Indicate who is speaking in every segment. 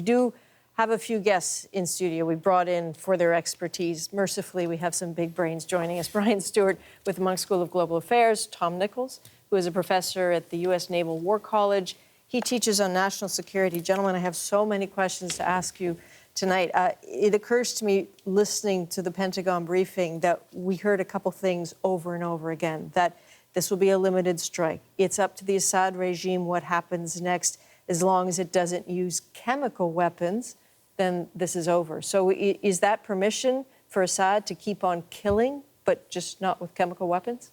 Speaker 1: do have a few guests in studio we brought in for their expertise. Mercifully, we have some big brains joining us. Brian Stewart with the Munk School of Global Affairs, Thom Nichols, who is a professor at the U.S. Naval War College. He teaches on national security. Gentlemen, I have so many questions to ask you tonight. It occurs to me, listening to the Pentagon briefing, that we heard a couple things over and over again, that this will be a limited strike. It's up to the Assad regime what happens next. As long as it doesn't use chemical weapons, then this is over. So is that permission for Assad to keep on killing, but just not with chemical weapons?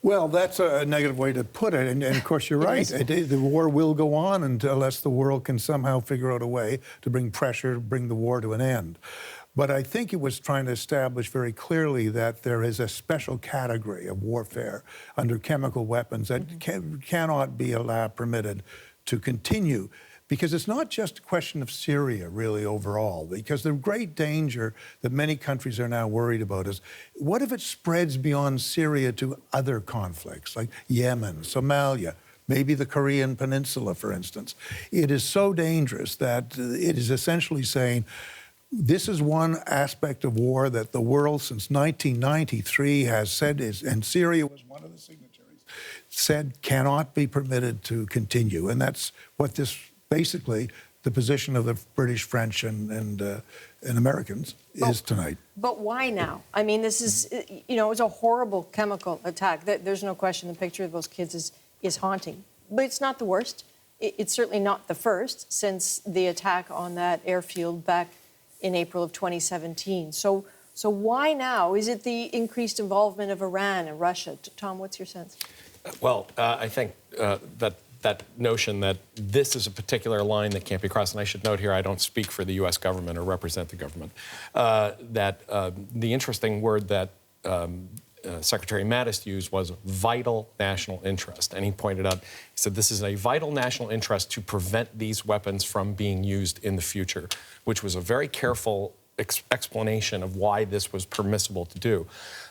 Speaker 2: Well, that's a negative way to put it. And of course, you're right. The war will go on unless the world can somehow figure out a way to bring pressure, bring the war to an end. But I think it was trying to establish very clearly that there is a special category of warfare under chemical weapons that cannot be permitted to continue. Because it's not just a question of Syria, really, overall. Because the great danger that many countries are now worried about is, what if it spreads beyond Syria to other conflicts, like Yemen, Somalia, maybe the Korean Peninsula, for instance? It is so dangerous that it is essentially saying, this is one aspect of war that the world since 1993 has said is, and Syria was one of the signatories, said cannot be permitted to continue. And that's what this, basically, the position of the British, French, and Americans is tonight.
Speaker 1: But why now? I mean, this is, you know, it was a horrible chemical attack. There's no question the picture of those kids is haunting. But it's not the worst. It's certainly not the first since the attack on that airfield back in April of 2017. So why now? Is it the increased involvement of Iran and Russia? Thom, what's your sense?
Speaker 3: Well, I think that notion that this is a particular line that can't be crossed, and I should note here, I don't speak for the U.S. government or represent the government, that the interesting word that Secretary Mattis used was vital national interest. And he pointed out, he said, this is a vital national interest to prevent these weapons from being used in the future, which was a very careful explanation of why this was permissible to do.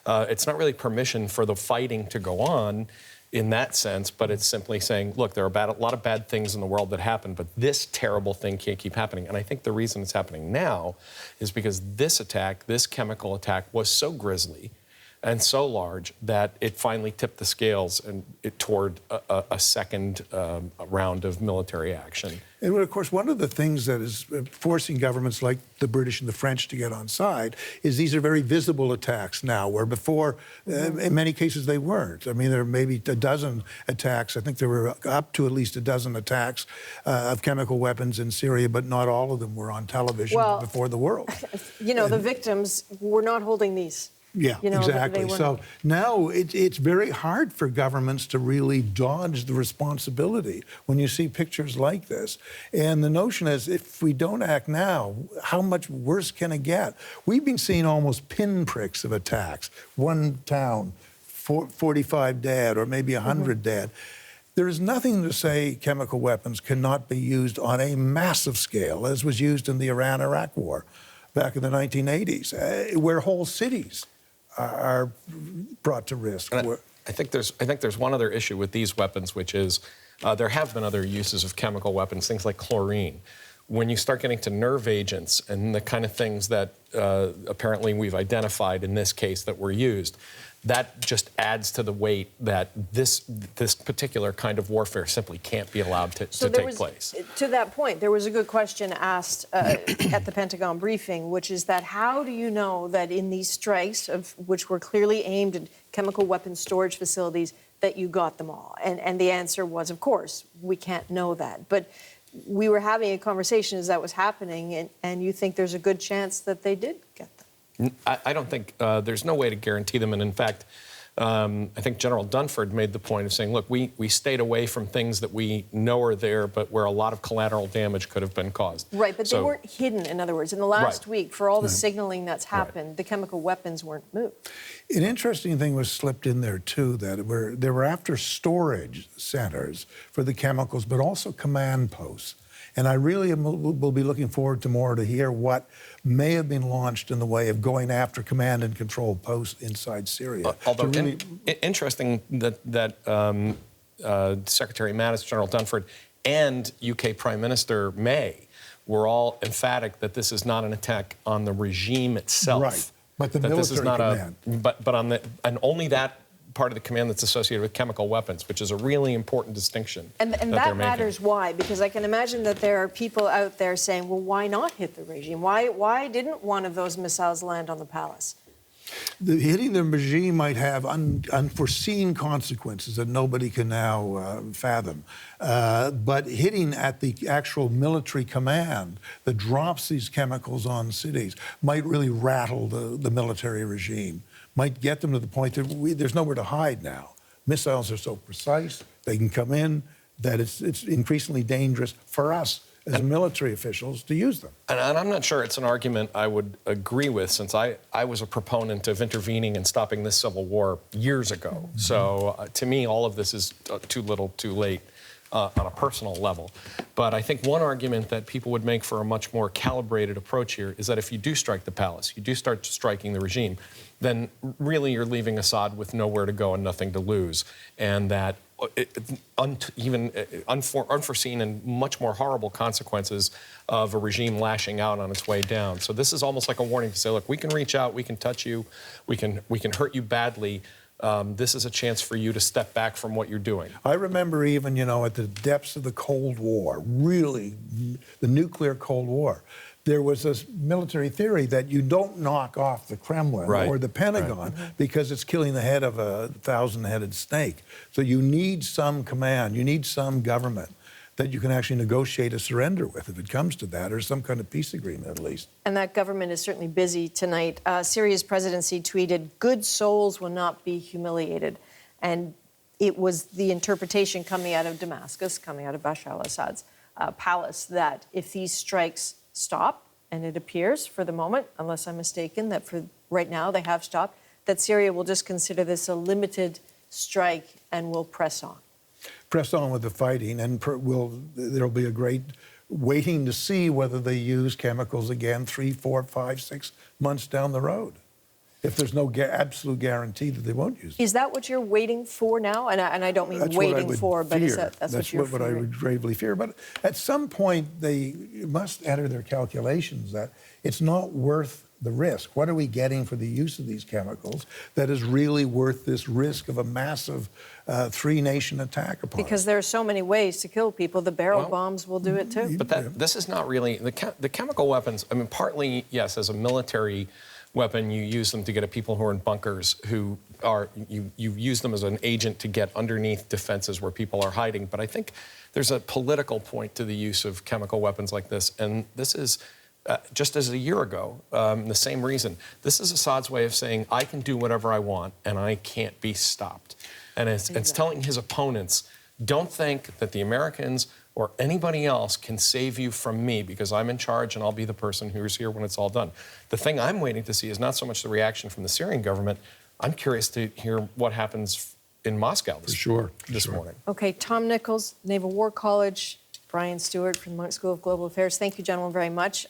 Speaker 3: It's not really permission for the fighting to go on in that sense, but it's simply saying, look, there are a lot of bad things in the world that happen, but this terrible thing can't keep happening. And I think the reason it's happening now is because this attack, this chemical attack, was so grisly and so large that it finally tipped the scales and toward a second round of military action.
Speaker 2: And of course, one of the things that is forcing governments like the British and the French to get on side is these are very visible attacks now, where before, in many cases, they weren't. I mean, there are maybe a dozen attacks. I think there were up to at least a dozen attacks of chemical weapons in Syria, but not all of them were on television before the world.
Speaker 1: You know, the victims were not holding these.
Speaker 2: Yeah, you know, exactly. So now it's very hard for governments to really dodge the responsibility when you see pictures like this. And the notion is, if we don't act now, how much worse can it get? We've been seeing almost pinpricks of attacks. One town, 45 dead, or maybe 100 dead. There is nothing to say chemical weapons cannot be used on a massive scale, as was used in the Iran-Iraq War back in the 1980s, where whole cities are brought to risk.
Speaker 3: I think there's one other issue with these weapons, which is there have been other uses of chemical weapons, things like chlorine. When you start getting to nerve agents and the kind of things that apparently we've identified in this case that were used, that just adds to the weight that this particular kind of warfare simply can't be allowed to take place.
Speaker 1: To that point, there was a good question asked at the Pentagon briefing, which is that how do you know that in these strikes, which were clearly aimed at chemical weapons storage facilities, that you got them all? And the answer was, of course, we can't know that. But we were having a conversation as that was happening, and you think there's a good chance that they did get them?
Speaker 3: I don't think there's no way to guarantee them. And in fact, I think General Dunford made the point of saying, look, we stayed away from things that we know are there, but where a lot of collateral damage could have been caused.
Speaker 1: Right, but they weren't hidden, in other words. In the last week, for all the signaling that's happened, the chemical weapons weren't moved.
Speaker 2: An interesting thing was slipped in there, too, that they were after storage centers for the chemicals, but also command posts. And I really will be looking forward to hear what may have been launched in the way of going after command and control posts inside Syria.
Speaker 3: Although interesting that Secretary Mattis, General Dunford, and UK Prime Minister May we're all emphatic that this is not an attack on the regime itself.
Speaker 2: Right, but the
Speaker 3: that
Speaker 2: military
Speaker 3: this is not
Speaker 2: command.
Speaker 3: But on the, and only that part of the command that's associated with chemical weapons, which is a really important distinction.
Speaker 1: And
Speaker 3: that
Speaker 1: that matters. Why? Because I can imagine that there are people out there saying, well, why not hit the regime? Why didn't one of those missiles land on the palace?
Speaker 2: Hitting the regime might have unforeseen consequences that nobody can now fathom. But hitting at the actual military command that drops these chemicals on cities might really rattle the military regime, might get them to the point that there's nowhere to hide now. Missiles are so precise, they can come in, that it's increasingly dangerous for us as military officials to use them.
Speaker 3: And I'm not sure it's an argument I would agree with, since I was a proponent of intervening and stopping this civil war years ago. Mm-hmm. So to me, all of this is too little, too late on a personal level. But I think one argument that people would make for a much more calibrated approach here is that if you do strike the palace, you do start striking the regime, then really you're leaving Assad with nowhere to go and nothing to lose. And that unforeseen and much more horrible consequences of a regime lashing out on its way down. So this is almost like a warning to say, look, we can reach out, we can touch you, we can hurt you badly. This is a chance for you to step back from what you're doing.
Speaker 2: I remember even, at the depths of the Cold War, really, the nuclear Cold War, there was this military theory that you don't knock off the Kremlin or the Pentagon because it's killing the head of a 1,000-headed snake. So you need some command, you need some government that you can actually negotiate a surrender with if it comes to that, or some kind of peace agreement at least.
Speaker 1: And that government is certainly busy tonight. Syria's presidency tweeted, "Good souls will not be humiliated." And it was the interpretation coming out of Damascus, coming out of Bashar al-Assad's palace, that if these strikes stop, and it appears for the moment, unless I'm mistaken, that for right now they have stopped, that Syria will just consider this a limited strike and will press on.
Speaker 2: Press on with the fighting, and there'll be a great waiting to see whether they use chemicals again 3, 4, 5, 6 months down the road, if there's no absolute guarantee that they won't use it.
Speaker 1: Is that what you're waiting for now? And I don't mean
Speaker 2: that's
Speaker 1: waiting for, but
Speaker 2: fear.
Speaker 1: that's what you're
Speaker 2: what I would gravely fear. But at some point, they must enter their calculations that it's not worth the risk. What are we getting for the use of these chemicals that is really worth this risk of a massive 3-nation attack upon
Speaker 1: Because
Speaker 2: us?
Speaker 1: there are so many ways to kill people. The barrel bombs will do it too.
Speaker 3: But this is not really, the chemical weapons, I mean, partly, yes, as a military weapon, you use them to get at people who are in bunkers, who are, you use them as an agent to get underneath defenses where people are hiding. But I think there's a political point to the use of chemical weapons like this. And this is, just as a year ago, the same reason. This is Assad's way of saying, I can do whatever I want and I can't be stopped. And it's telling his opponents, don't think that the Americans or anybody else can save you from me, because I'm in charge and I'll be the person who's here when it's all done. The thing I'm waiting to see is not so much the reaction from the Syrian government. I'm curious to hear what happens in Moscow this morning.
Speaker 1: Okay, Thom Nichols, Naval War College, Brian Stewart from the Munk School of Global Affairs. Thank you, gentlemen, very much.